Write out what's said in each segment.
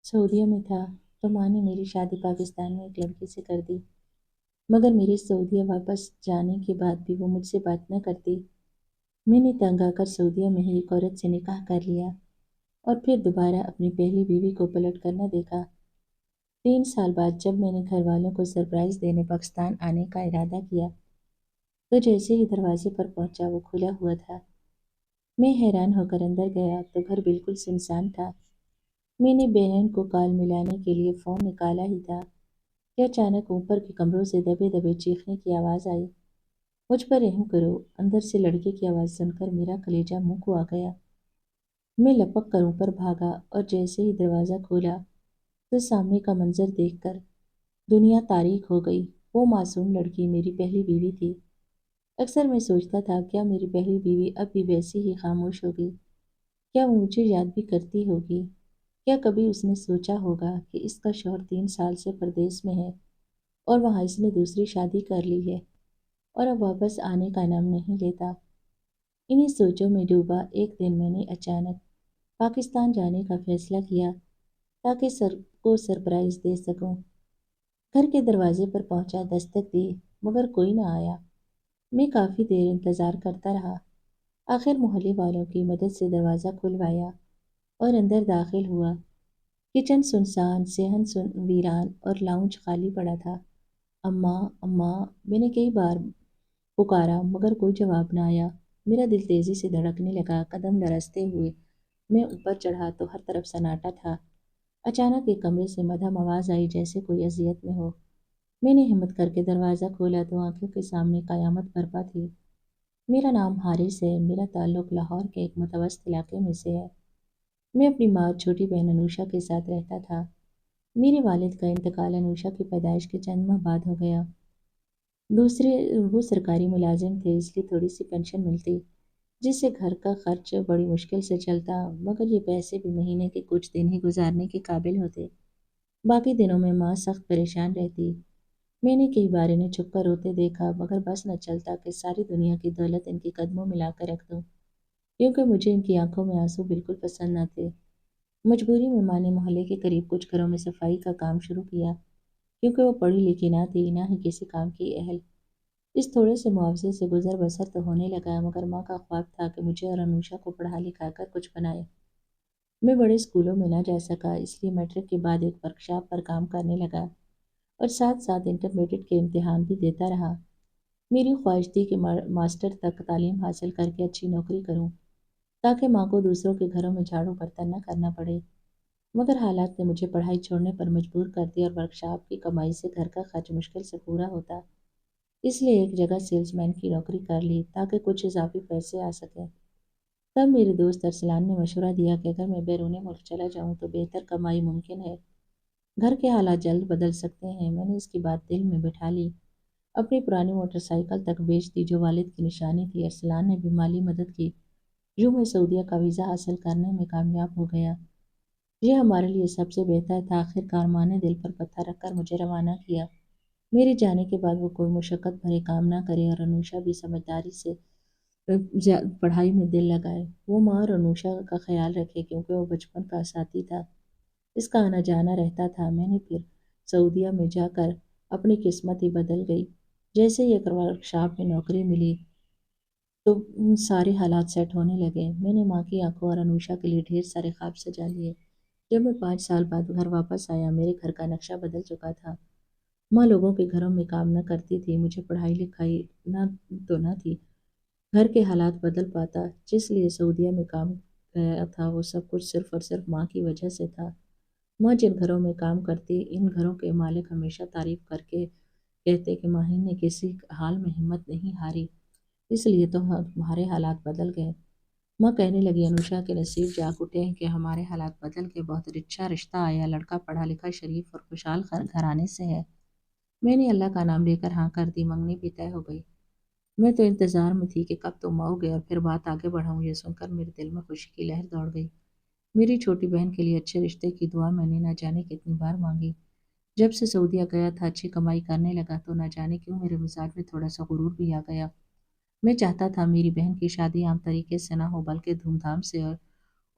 سعودیہ میں تھا تو ماں نے میری شادی پاکستان میں ایک لڑکی سے کر دی، مگر میری سعودیہ واپس جانے کے بعد بھی وہ مجھ سے بات نہ کرتی۔ میں نے تنگ آ کر سعودیہ میں ہی ایک عورت سے نکاح کر لیا اور پھر دوبارہ اپنی پہلی بیوی کو پلٹ کر نہ دیکھا۔ 3 سال بعد جب میں نے گھر والوں کو سرپرائز دینے پاکستان آنے کا ارادہ کیا تو جیسے ہی دروازے پر پہنچا وہ کھلا ہوا تھا۔ میں حیران ہو کر اندر گیا تو گھر بالکل سنسان تھا۔ میں نے بہن کو کال ملانے کے لیے فون نکالا ہی تھا کہ اچانک اوپر کے کمروں سے دبے دبے چیخنے کی آواز آئی۔ مجھ پر رحم کرو، اندر سے لڑکی کی آواز سن کر میرا کلیجہ منہ کو آ گیا۔ میں لپک کر اوپر بھاگا اور جیسے ہی دروازہ کھولا تو سامنے کا منظر دیکھ کر دنیا تاریک ہو گئی۔ وہ معصوم لڑکی میری پہلی بیوی تھی۔ اکثر میں سوچتا تھا کیا میری پہلی بیوی اب بھی ویسی ہی خاموش ہوگی؟ کیا وہ مجھے یاد بھی کرتی ہوگی؟ کیا کبھی اس نے سوچا ہوگا کہ اس کا شوہر 3 سال سے پردیس میں ہے اور وہاں اس نے دوسری شادی کر لی ہے اور اب واپس آنے کا نام نہیں لیتا؟ انہی سوچوں میں ڈوبا ایک دن میں نے اچانک پاکستان جانے کا فیصلہ کیا تاکہ سر کو سرپرائز دے سکوں۔ گھر کے دروازے پر پہنچا، دستک دی، مگر کوئی نہ آیا۔ میں کافی دیر انتظار کرتا رہا۔ آخر محلے والوں کی مدد سے دروازہ کھلوایا اور اندر داخل ہوا۔ کچن سنسان، صحن ویران اور لاؤنج خالی پڑا تھا۔ اماں اماں، میں نے کئی بار پکارا مگر کوئی جواب نہ آیا۔ میرا دل تیزی سے دھڑکنے لگا۔ قدم لرزتے ہوئے میں اوپر چڑھا تو ہر طرف سناٹا تھا۔ اچانک ایک کمرے سے مدھم آواز آئی جیسے کوئی اذیت میں ہو۔ میں نے ہمت کر کے دروازہ کھولا تو آنکھوں کے سامنے قیامت برپا تھی۔ میرا نام حارث ہے، میرا تعلق لاہور کے ایک متوسط علاقے میں سے ہے۔ میں اپنی ماں اور چھوٹی بہن انوشا کے ساتھ رہتا تھا۔ میرے والد کا انتقال انوشا کی پیدائش کے چند ماہ بعد ہو گیا۔ دوسرے وہ سرکاری ملازم تھے، اس لیے تھوڑی سی پینشن ملتی جس سے گھر کا خرچ بڑی مشکل سے چلتا، مگر یہ پیسے بھی مہینے کے کچھ دن ہی گزارنے کے قابل ہوتے۔ باقی دنوں میں ماں سخت پریشان رہتی۔ میں نے کئی بار انہیں چھپ کر روتے دیکھا مگر بس نہ چلتا کہ ساری دنیا کی دولت ان کے قدموں میں لا کر رکھ دوں، کیونکہ مجھے ان کی آنکھوں میں آنسو بالکل پسند نہ تھے۔ مجبوری میں ماں نے محلے کے قریب کچھ گھروں میں صفائی کا کام شروع کیا، کیونکہ وہ پڑھی لکھی نہ تھی نہ ہی کسی کام کی اہل۔ اس تھوڑے سے معاوضے سے گزر بسر تو ہونے لگا، مگر ماں کا خواب تھا کہ مجھے اور انوشا کو پڑھا لکھا کر کچھ بنائے۔ میں بڑے اسکولوں میں نہ جا سکا، اس لیے میٹرک کے بعد ایک ورکشاپ پر کام کرنے لگا اور ساتھ ساتھ انٹرمیڈیٹ کے امتحان بھی دیتا رہا۔ میری خواہش تھی کہ ماسٹر تک تعلیم حاصل کر کے اچھی نوکری کروں تاکہ ماں کو دوسروں کے گھروں میں جھاڑو برتن نہ کرنا پڑے، مگر حالات نے مجھے پڑھائی چھوڑنے پر مجبور کر دیا اور ورکشاپ کی کمائی سے گھر کا خرچ مشکل سے پورا ہوتا، اس لیے ایک جگہ سیلز مین کی نوکری کر لی تاکہ کچھ اضافی پیسے آ سکیں۔ تب میرے دوست ارسلان نے مشورہ دیا کہ اگر میں بیرون ملک چلا جاؤں تو بہتر کمائی ممکن ہے، گھر کے حالات جلد بدل سکتے ہیں۔ میں نے اس کی بات دل میں بٹھا لی، اپنی پرانی موٹر سائیکل تک بیچ دی جو والد کی نشانی تھی۔ ارسلان نے بھی مالی مدد کی، یوں میں سعودیہ کا ویزا حاصل کرنے میں کامیاب ہو گیا۔ یہ ہمارے لیے سب سے بہتر تھا۔ آخر کار ماں نے دل پر پتھر رکھ کر مجھے روانہ کیا۔ میرے جانے کے بعد وہ کوئی مشقت بھرے کام نہ کرے اور انوشا بھی سمجھداری سے پڑھائی میں دل لگائے۔ وہ ماں اور انوشا کا خیال رکھے کیونکہ وہ بچپن کا ساتھی تھا، اس کا آنا جانا رہتا تھا۔ میں نے پھر سعودیہ میں جا کر اپنی قسمت ہی بدل گئی۔ جیسے ہی ایک ورکشاپ میں نوکری ملی تو سارے حالات سیٹ ہونے لگے۔ میں نے ماں کی آنکھوں اور انوشا کے لیے ڈھیر سارے خواب سجا لیے۔ جب میں 5 سال بعد گھر واپس آیا، میرے گھر کا نقشہ بدل چکا تھا۔ ماں لوگوں کے گھروں میں کام نہ کرتی تھی، مجھے پڑھائی لکھائی نہ تھی، گھر کے حالات بدل پاتا۔ جس لیے سعودیہ میں کام گیا تھا وہ سب کچھ صرف اور صرف ماں کی وجہ سے تھا۔ ماں جن گھروں میں کام کرتی، ان گھروں کے مالک ہمیشہ تعریف کر کے کہتے کہ ماہی نے کسی حال میں ہمت نہیں ہاری، اس لیے تو ہمارے حالات بدل گئے۔ ماں کہنے لگی انوشا کے نصیب جاگ اٹھے ہیں کہ ہمارے حالات بدل کے بہت اچھا رشتہ آیا، لڑکا پڑھا لکھا شریف اور خوشحال گھرانے سے ہے۔ میں نے اللہ کا نام لے کر ہاں کر دی، منگنی بھی طے ہو گئی۔ میں تو انتظار میں تھی کہ کب تم آؤ گے اور پھر بات آگے بڑھاؤں۔ یہ سن کر میرے دل میں خوشی کی لہر دوڑ گئی۔ میری چھوٹی بہن کے لیے اچھے رشتے کی دعا میں نے نہ جانے کتنی بار مانگی۔ جب سے سعودیہ گیا تھا، اچھی کمائی کرنے لگا تو نہ جانے کیوں میرے مزاج میں تھوڑا سا غرور بھی آ گیا۔ میں چاہتا تھا میری بہن کی شادی عام طریقے سے نہ ہو بلکہ دھوم دھام سے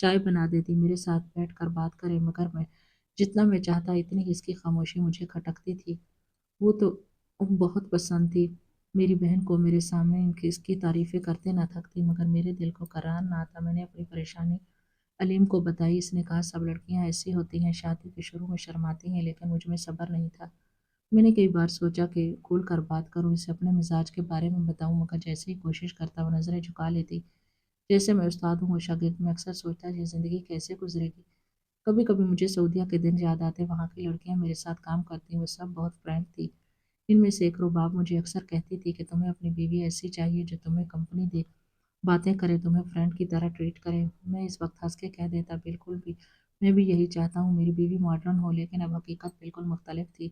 چائے بنا دیتی، میرے ساتھ بیٹھ کر بات کرے، مگر میں جتنا میں چاہتا اتنی ہی اس کی خاموشی مجھے کھٹکتی تھی۔ وہ تو بہت پسند تھی میری بہن کو، میرے سامنے اس کی تعریفیں کرتے نہ تھکتی، مگر میرے دل کو قرار نہ آتا۔ میں نے اپنی پریشانی علیم کو بتائی، اس نے کہا سب لڑکیاں ایسی ہوتی ہیں، شادی کے شروع میں شرماتی ہیں، لیکن مجھ میں صبر نہیں تھا۔ میں نے کئی بار سوچا کہ کھول کر بات کروں، اسے اپنے مزاج کے بارے میں بتاؤں، مگر جیسے ہی کوشش کرتا وہ نظریں جھکا لیتی، جیسے میں استاد ہوں وہ شاگرد۔ میں اکثر سوچتا یہ زندگی کیسے گزرے گی۔ کبھی کبھی مجھے سعودیہ کے دن یاد آتے، وہاں کی لڑکیاں میرے ساتھ کام کرتی، وہ سب بہت فرینک تھی۔ ان میں سے ایک رباب مجھے اکثر کہتی تھی کہ تمہیں اپنی بیوی ایسی چاہیے جو تمہیں کمپنی دے، باتیں کرے، تمہیں فرینڈ کی طرح ٹریٹ کرے۔ میں اس وقت ہنس کے کہہ دیتا بالکل بھی، میں بھی یہی چاہتا ہوں، میری بیوی ماڈرن ہو، لیکن اب حقیقت بالکل مختلف تھی۔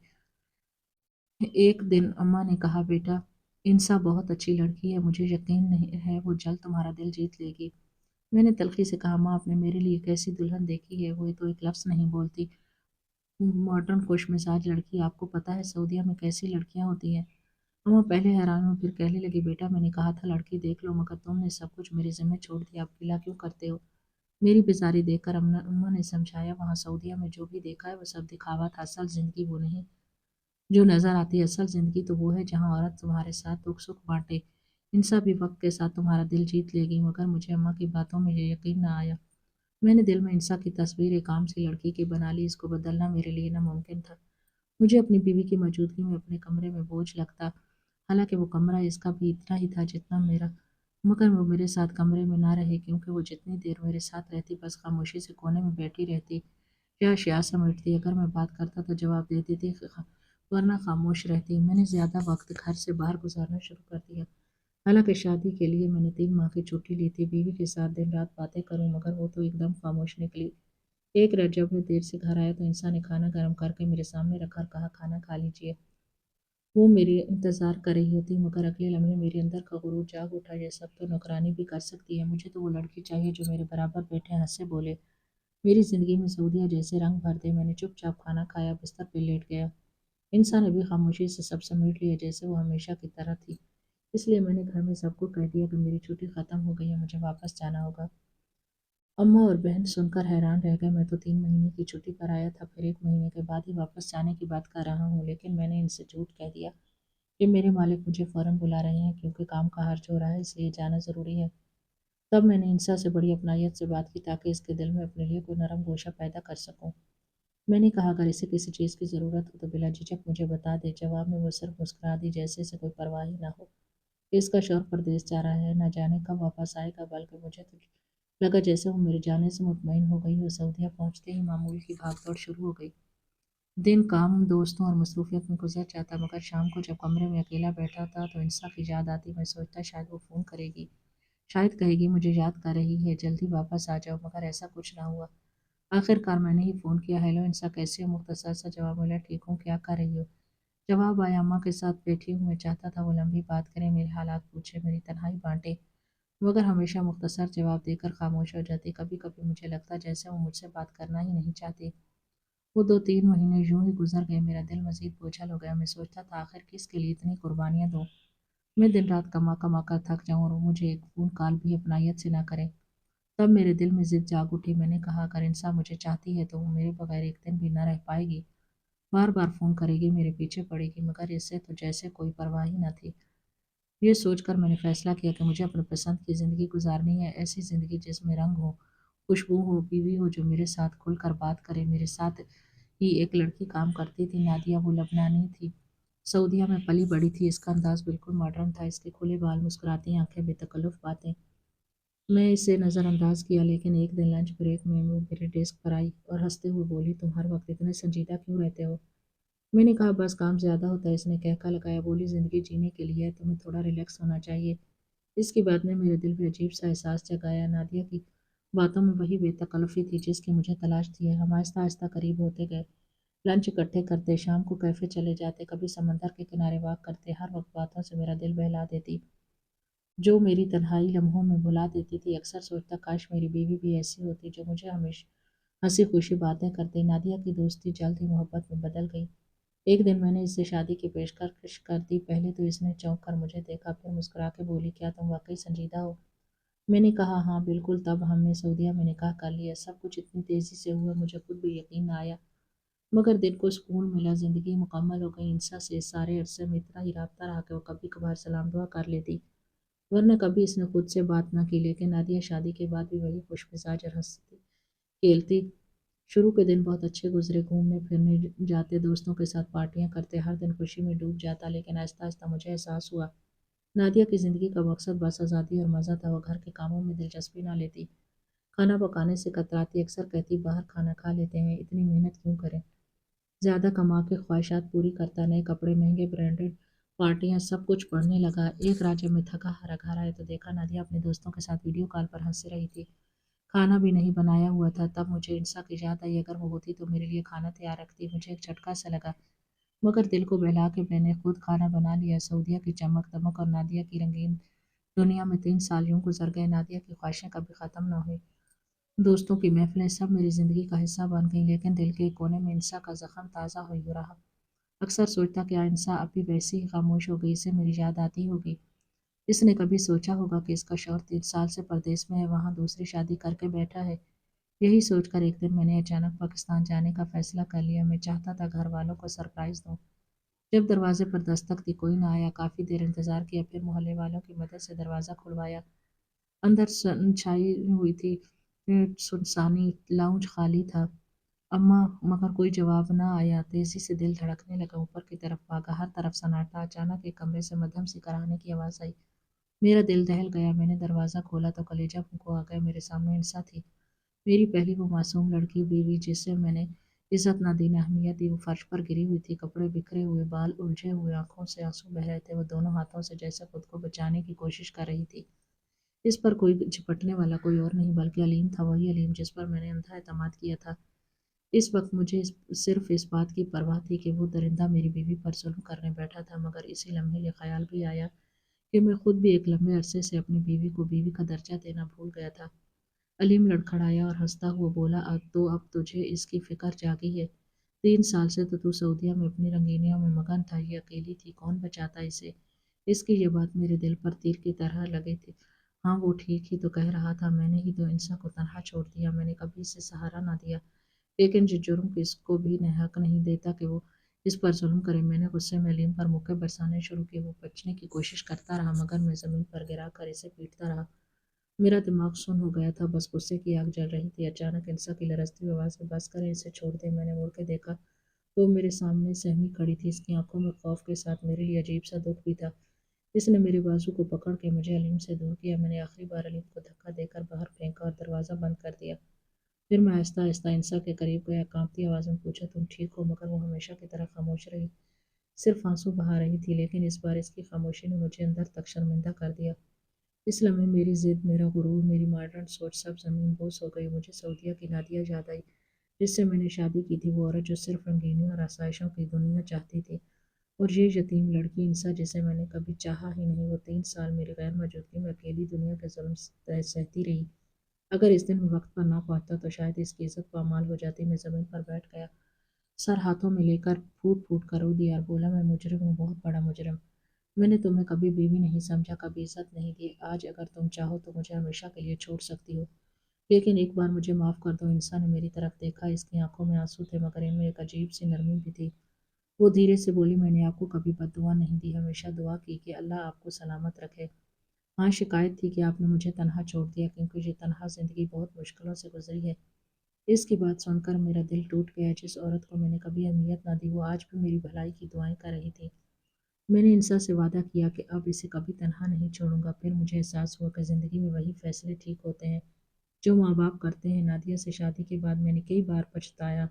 ایک دن اماں نے کہا بیٹا انسا بہت اچھی لڑکی ہے، مجھے یقین نہیں ہے وہ جلد تمہارا دل جیت لے گی۔ میں نے تلخی سے کہا ماں آپ نے میرے لیے کیسی دلہن دیکھی ہے، وہ تو ایک لفظ نہیں بولتی۔ ماڈرن خوش مزاج لڑکی، آپ کو پتہ ہے سعودیہ میں کیسی لڑکیاں ہوتی ہیں؟ اماں پہلے حیران ہو پھر کہنے لگی بیٹا میں نے کہا تھا لڑکی دیکھ لو، مگر تم نے سب کچھ میرے ذمہ چھوڑ دیا، آپ گلہ کیوں کرتے ہو؟ میری بیزاری دیکھ کر اماں نے سمجھایا وہاں سعودیہ میں جو بھی دیکھا ہے وہ سب دکھاوا تھا، اصل زندگی وہ نہیں جو نظر آتی ہے، اصل زندگی تو وہ ہے جہاں عورت تمہارے ساتھ دکھ سکھ بانٹے۔ انسا بھی وقت کے ساتھ تمہارا دل جیت لے گی، مگر مجھے اماں کی باتوں میں یہ یقین نہ آیا۔ میں نے دل میں انسا کی تصویر ایک عام سی لڑکی کی بنا لی، اس کو بدلنا میرے لیے ناممکن تھا۔ مجھے اپنی بیوی کی موجودگی میں اپنے کمرے میں بوجھ لگتا، حالانکہ وہ کمرہ اس کا بھی اتنا ہی تھا جتنا میرا، مگر وہ میرے ساتھ کمرے میں نہ رہی، کیونکہ وہ جتنی دیر میرے ساتھ رہتی بس خاموشی سے کونے میں بیٹھی رہتی یا اشیاء سمیٹتی، اگر میں بات کرتا تو جواب دیتی تھی، ورنہ خاموش رہتی۔ میں نے زیادہ وقت گھر سے باہر گزارنا شروع کر دیا، حالانکہ شادی کے لیے میں نے 3 ماہ کی چھٹی لی تھی، بیوی کے ساتھ دن رات باتیں کروں، مگر وہ تو ایک دم خاموش نکلی۔ ایک رات جب میں دیر سے گھر آیا تو انسان نے کھانا گرم کر کے میرے سامنے رکھا اور کہا کھانا کھا لیجیے۔ وہ میری انتظار کر رہی ہوتی، مگر اگلے لمحے میرے اندر کا غرور جاگ اٹھا، یہ سب تو نوکرانی بھی کر سکتی ہے، مجھے تو وہ لڑکی چاہیے جو میرے برابر بیٹھے ہنسے بولے، میری زندگی میں سعودیہ جیسے رنگ بھر دے۔ میں نے چپ چاپ کھانا کھایا، بستر پہ لیٹ گیا۔ انسان نے بھی خاموشی سے سب سمیٹ لیا جیسے وہ ہمیشہ کی طرح تھی۔ اس لیے میں نے گھر میں سب کو کہہ دیا کہ میری چھٹی ختم ہو گئی ہے، مجھے واپس جانا ہوگا۔ اماں اور بہن سن کر حیران رہ گئے، میں تو 3 مہینے کی چھٹی پر آیا تھا، پھر 1 مہینے کے بعد ہی واپس جانے کی بات کر رہا ہوں، لیکن میں نے ان سے جھوٹ کہہ دیا کہ میرے مالک مجھے فوراً بلا رہے ہیں کیونکہ کام کا حرج ہو رہا ہے، اس لیے جانا ضروری ہے۔ تب میں نے انسا سے بڑی اپنائیت سے بات کی تاکہ اس کے دل میں اپنے لیے کوئی نرم گوشہ پیدا کر سکوں۔ میں نے کہا اگر اسے کسی چیز کی ضرورت ہو تو بلا جھجک مجھے بتا دے۔ جواب میں وہ صرف مسکرا دی جیسے اسے کوئی پرواہ ہی نہ ہو کہ اس کا شوہر پردیس جا رہا ہے، نہ جانے کب واپس آئے گا، بلکہ مجھے تو لگا جیسے وہ میرے جانے سے مطمئن ہو گئی ہو۔ سعودیہ پہنچتے ہی معمول کی بھاگ دوڑ شروع ہو گئی، دن کام دوستوں اور مصروفیت میں گزر جاتا، مگر شام کو جب کمرے میں اکیلا بیٹھا تھا تو انسا کی یاد آتی، میں سوچتا شاید وہ فون کرے گی، شاید کہے گی مجھے یاد کر رہی ہے جلدی واپس آ جاؤ، مگر ایسا کچھ نہ ہوا۔ آخر کار میں نے ہی فون کیا، ہیلو انسا کیسے ہو؟ مختصر سا جواب ملا، ٹھیک ہوں، کیا کر رہی ہو؟ جواب آیا اماں کے ساتھ بیٹھی ہوں، میں چاہتا تھا وہ لمبی بات کرے، میرے حالات پوچھے، میری تنہائی بانٹے، مگر ہمیشہ مختصر جواب دے کر خاموش ہو جاتی۔ کبھی کبھی مجھے لگتا جیسے وہ مجھ سے بات کرنا ہی نہیں چاہتی۔ وہ 2 3 مہینے یوں ہی گزر گئے، میرا دل مزید بوجھل ہو گیا، میں سوچتا تھا آخر کس کے لیے اتنی قربانیاں دوں، میں دن رات کما کما کر تھک جاؤں اور وہ مجھے ایک فون کال بھی اپنائیت سے نہ کرے۔ تب میرے دل میں ضد جاگ اٹھی، میں نے کہا اگر انسان مجھے چاہتی ہے تو وہ میرے بغیر ایک دن بھی نہ رہ پائے گی، بار بار فون کرے گی، میرے پیچھے پڑے گی، مگر اس سے تو جیسے کوئی پرواہ ہی نہ تھی۔ یہ سوچ کر میں نے فیصلہ کیا کہ مجھے اپنے پسند کی زندگی گزارنی ہے، ایسی زندگی جس میں رنگ ہو، خوشبو ہو، بیوی ہو جو میرے ساتھ کھل کر بات کرے۔ میرے ساتھ ہی ایک لڑکی کام کرتی تھی، نادیہ، وہ لبنانی تھی، سعودیہ میں پلی بڑھی تھی، اس کا انداز بالکل ماڈرن تھا، اس کے کھلے بال، مسکراتی آنکھیں، بے تکلف باتیں۔ میں اسے نظر انداز کیا، لیکن ایک دن لنچ بریک میں وہ میرے ڈیسک پر آئی اور ہنستے ہوئے بولی تم ہر وقت اتنے سنجیدہ کیوں رہتے ہو؟ میں نے کہا بس کام زیادہ ہوتا ہے، اس نے کہکا لگایا، بولی زندگی جینے کے لیے ہے، تمہیں تھوڑا ریلیکس ہونا چاہیے۔ اس کی بات نے میرے دل میں عجیب سا احساس جگایا، نادیہ کی باتوں میں وہی بے تکلفی تھی جس کی مجھے تلاش تھی۔ ہم آہستہ آہستہ قریب ہوتے گئے، لنچ اکٹھے کرتے، شام کو کیفے چلے جاتے، کبھی سمندر کے کنارے واک کرتے، ہر وقت باتوں سے میرا دل بہلا دیتی جو میری تنہائی لمحوں میں بھلا دیتی تھی۔ اکثر سوچتا کاش میری بیوی بھی ایسی ہوتی جو مجھے ہمیشہ ہنسی خوشی باتیں کرتے۔ نادیہ کی دوستی جلد ہی محبت میں بدل گئی۔ ایک دن میں نے اس سے شادی کی پیشکش کر دی، پہلے تو اس نے چونک کر مجھے دیکھا، پھر مسکرا کے بولی کیا تم واقعی سنجیدہ ہو؟ میں نے کہا ہاں بالکل، تب ہم نے سعودیہ میں نکاح کر لیا، سب کچھ اتنی تیزی سے ہوا مجھے خود بھی یقین نہ آیا، مگر دل کو سکون ملا، زندگی مکمل ہو گئی، انسا سے اس سارے عرصے میں اتنا ہی رابطہ رہا کہ وہ کبھی کبھار سلام دعا کر لیتی، ورنہ کبھی اس نے خود سے بات نہ کی، لیکن نادیہ شادی کے بعد بھی وہی خوش مزاج اور ہنستی کھیلتی۔ شروع کے دن بہت اچھے گزرے، گھومنے پھرنے جاتے، دوستوں کے ساتھ پارٹیاں کرتے، ہر دن خوشی میں ڈوب جاتا، لیکن آہستہ آہستہ مجھے احساس ہوا نادیہ کی زندگی کا مقصد بس آزادی اور مزہ تھا، وہ گھر کے کاموں میں دلچسپی نہ لیتی، کھانا پکانے سے کتراتی، اکثر کہتی باہر کھانا کھا لیتے ہیں، اتنی محنت کیوں کریں، زیادہ کما کے خواہشات پوری کرتا، نئے کپڑے، مہنگے برانڈڈ پارٹیاں، سب کچھ پڑھنے لگا۔ ایک رات جب میں تھکا ہارا گھر آیا تو دیکھا نادیہ اپنے دوستوں کے ساتھ ویڈیو کال پر ہنس رہی تھی، کھانا بھی نہیں بنایا ہوا تھا، تب مجھے انسا کی یاد آئی، اگر وہ ہوتی تو میرے لیے کھانا تیار رکھتی، مجھے ایک جھٹکا سا لگا، مگر دل کو بہلا کے میں نے خود کھانا بنا لیا۔ سعودیہ کی چمک دمک اور نادیہ کی رنگین دنیا میں 3 سال یوں گزر گئے، نادیہ کی خواہشیں کبھی ختم نہ ہوئی، دوستوں کی محفلیں سب میری زندگی کا حصہ بن گئیں، لیکن دل کے ایک کونے میں انسا کا زخم تازہ ہو ہی رہا، اکثر سوچتا کہ انسا اب بھی ویسی ہی خاموش ہو گئی، اسے میری یاد آتی ہوگی، اس نے کبھی سوچا ہوگا کہ اس کا شوہر 3 سال سے پردیس میں ہے، وہاں دوسری شادی کر کے بیٹھا ہے۔ یہی سوچ کر ایک دن میں نے اچانک پاکستان جانے کا فیصلہ کر لیا، میں چاہتا تھا گھر والوں کو سرپرائز دوں، جب دروازے پر دستک دی کوئی نہ آیا، کافی دیر انتظار کیا، پھر محلے والوں کی مدد سے دروازہ کھلوایا، اندر چھائی ہوئی تھی سنسانی، لاؤنج خالی تھا، اما مگر کوئی جواب نہ آیا، تیزی سے دل دھڑکنے لگا، اوپر کی طرف بھاگا، ہر طرف سناٹا، اچانک ایک کمرے سے مدھم سی کراہنے کی آواز آئی، میرا دل دہل گیا، میں نے دروازہ کھولا تو کلیجہ منہ کو آ گیا، میرے سامنے انسا تھی، میری پہلی وہ معصوم لڑکی، بیوی جسے میں نے عزت نہ دی نہ اہمیت دی، وہ فرش پر گری ہوئی تھی، کپڑے بکھرے ہوئے، بال الجھے ہوئے، آنکھوں سے آنسو بہہ رہے تھے، وہ دونوں ہاتھوں سے جیسے خود کو بچانے کی کوشش کر رہی تھی، اس پر کوئی جھپٹنے والا کوئی اور نہیں بلکہ علیم تھا، وہی علیم جس پر میں نے اندھا اعتماد کیا تھا، اس وقت مجھے صرف اس بات کی پرواہ تھی کہ وہ درندہ میری بیوی پر ظلم کرنے بیٹھا تھا، مگر اسی لمحے یہ خیال بھی آیا کہ میں خود بھی ایک لمبے عرصے سے اپنی بیوی کو بیوی کا درجہ دینا بھول گیا تھا۔ علیم لڑکھڑایا اور ہنستا ہوا بولا، اب تجھے اس کی فکر جاگی ہے، 3 سال سے تو سعودیہ میں اپنی رنگینیوں میں مگن تھا، یہ اکیلی تھی، کون بچاتا اسے؟ اس کی یہ بات میرے دل پر تیر کی طرح لگی تھی، ہاں وہ ٹھیک ہی تو کہہ رہا تھا، میں نے ہی تو انسا کو تنہا چھوڑ دیا، میں نے کبھی اسے سہارا نہ دیا، لیکن یہ جرم اس کو بھی حق نہیں دیتا کہ وہ اس پر ظلم کرے، میں نے غصے میں علیم پر مکے برسانے شروع کیے، وہ بچنے کی کوشش کرتا رہا مگر میں زمین پر گرا کر اسے پیٹتا رہا، میرا دماغ سن ہو گیا تھا، بس غصے کی آگ جل رہی تھی، اچانک انسا کی لرزتی ہوئی آواز میں، بس کریں اسے چھوڑ دیں، میں نے مڑ کے دیکھا تو وہ میرے سامنے سہمی کھڑی تھی، اس کی آنکھوں میں خوف کے ساتھ میرے لیے عجیب سا دکھ بھی تھا، اس نے میری بازو کو پکڑ کے مجھے علیم سے دور کیا، میں نے آخری بار علیم کو دھکا دے کر باہر پھینکا اور دروازہ بند کر دیا، پھر میں آہستہ آہستہ انسا کے قریب گیا، کانپتی آواز میں پوچھا، تم ٹھیک ہو؟ مگر وہ ہمیشہ کی طرح خاموش رہی، صرف آنسو بہا رہی تھی، لیکن اس بار اس کی خاموشی نے مجھے اندر تک شرمندہ کر دیا، اس لمحے میری ضد، میرا غرور، میری ماڈرن سوچ سب زمین بوس ہو گئی، مجھے سعودیہ کی نادیہ یاد آئی، جس سے میں نے شادی کی تھی، وہ عورت جو صرف رنگینیوں اور آسائشوں کی دنیا چاہتی تھی، اور یہ یتیم لڑکی انسا جسے میں نے کبھی چاہا ہی نہیں، وہ 3 سال میری غیر موجودگی میں اکیلی دنیا کے ظلم سہتی رہی، اگر اس دن میں وقت پر نہ پہنچتا تو شاید اس کی عزت پامال ہو جاتی، میں زمین پر بیٹھ گیا، سر ہاتھوں میں لے کر پھوٹ پھوٹ کر رو دیا اور بولا، میں مجرم ہوں، بہت بڑا مجرم، میں نے تمہیں کبھی بیوی نہیں سمجھا، کبھی عزت نہیں دی، آج اگر تم چاہو تو مجھے ہمیشہ کے لیے چھوڑ سکتی ہو، لیکن ایک بار مجھے معاف کر دو۔ انسان نے میری طرف دیکھا، اس کی آنکھوں میں آنسو تھے مگر ان میں ایک عجیب سی نرمی بھی تھی، وہ دھیرے سے بولی، میں نے آپ کو کبھی بد دعا نہیں دی، ہمیشہ دعا کی کہ اللہ آپ کو سلامت رکھے، ہاں شکایت تھی کہ آپ نے مجھے تنہا چھوڑ دیا، کیونکہ یہ تنہا زندگی بہت مشکلوں سے گزری ہے، اس کی بات سن کر میرا دل ٹوٹ گیا، جس عورت کو میں نے کبھی اہمیت نہ دی وہ آج بھی میری بھلائی کی دعائیں کر رہی تھی، میں نے انسا سے وعدہ کیا کہ اب اسے کبھی تنہا نہیں چھوڑوں گا، پھر مجھے احساس ہوا کہ زندگی میں وہی فیصلے ٹھیک ہوتے ہیں جو ماں باپ کرتے ہیں، نادیہ سے شادی کے بعد میں نے کئی بار پچھتایا،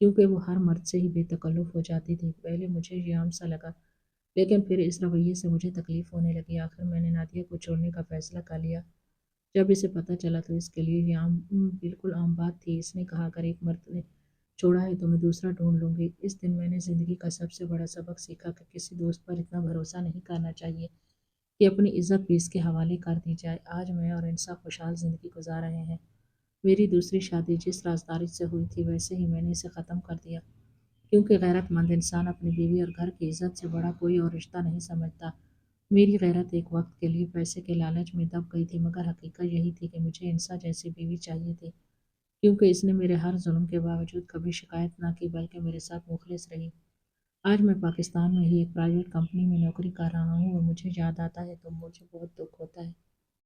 کیونکہ وہ ہر مرد سے ہی بے تکلف ہو جاتی تھی، پہلے مجھے یہ عام سا لگا، لیکن پھر اس رویے سے مجھے تکلیف ہونے لگی، آخر میں نے نادیہ کو چھوڑنے کا فیصلہ کر لیا، جب اسے پتہ چلا تو اس کے لیے یہ بالکل عام بات تھی، اس نے کہا اگر ایک مرد نے چھوڑا ہے تو میں دوسرا ڈھونڈ لوں گی، اس دن میں نے زندگی کا سب سے بڑا سبق سیکھا کہ کسی دوست پر اتنا بھروسہ نہیں کرنا چاہیے کہ اپنی عزت بھی اس کے حوالے کر دی جائے، آج میں اور انسا خوشحال زندگی گزار رہے ہیں، میری دوسری شادی جس رازداری سے ہوئی تھی ویسے ہی میں نے اسے ختم کر دیا، کیونکہ غیرت مند انسان اپنی بیوی اور گھر کی عزت سے بڑا کوئی اور رشتہ نہیں سمجھتا، میری غیرت ایک وقت کے لیے پیسے کے لالچ میں دب گئی تھی، مگر حقیقت یہی تھی کہ مجھے انسا جیسی بیوی چاہیے تھی، کیونکہ اس نے میرے ہر ظلم کے باوجود کبھی شکایت نہ کی بلکہ میرے ساتھ مخلص رہی۔ آج میں پاکستان میں ہی ایک پرائیویٹ کمپنی میں نوکری کر رہا ہوں اور مجھے یاد آتا ہے تو مجھے بہت دکھ ہوتا ہے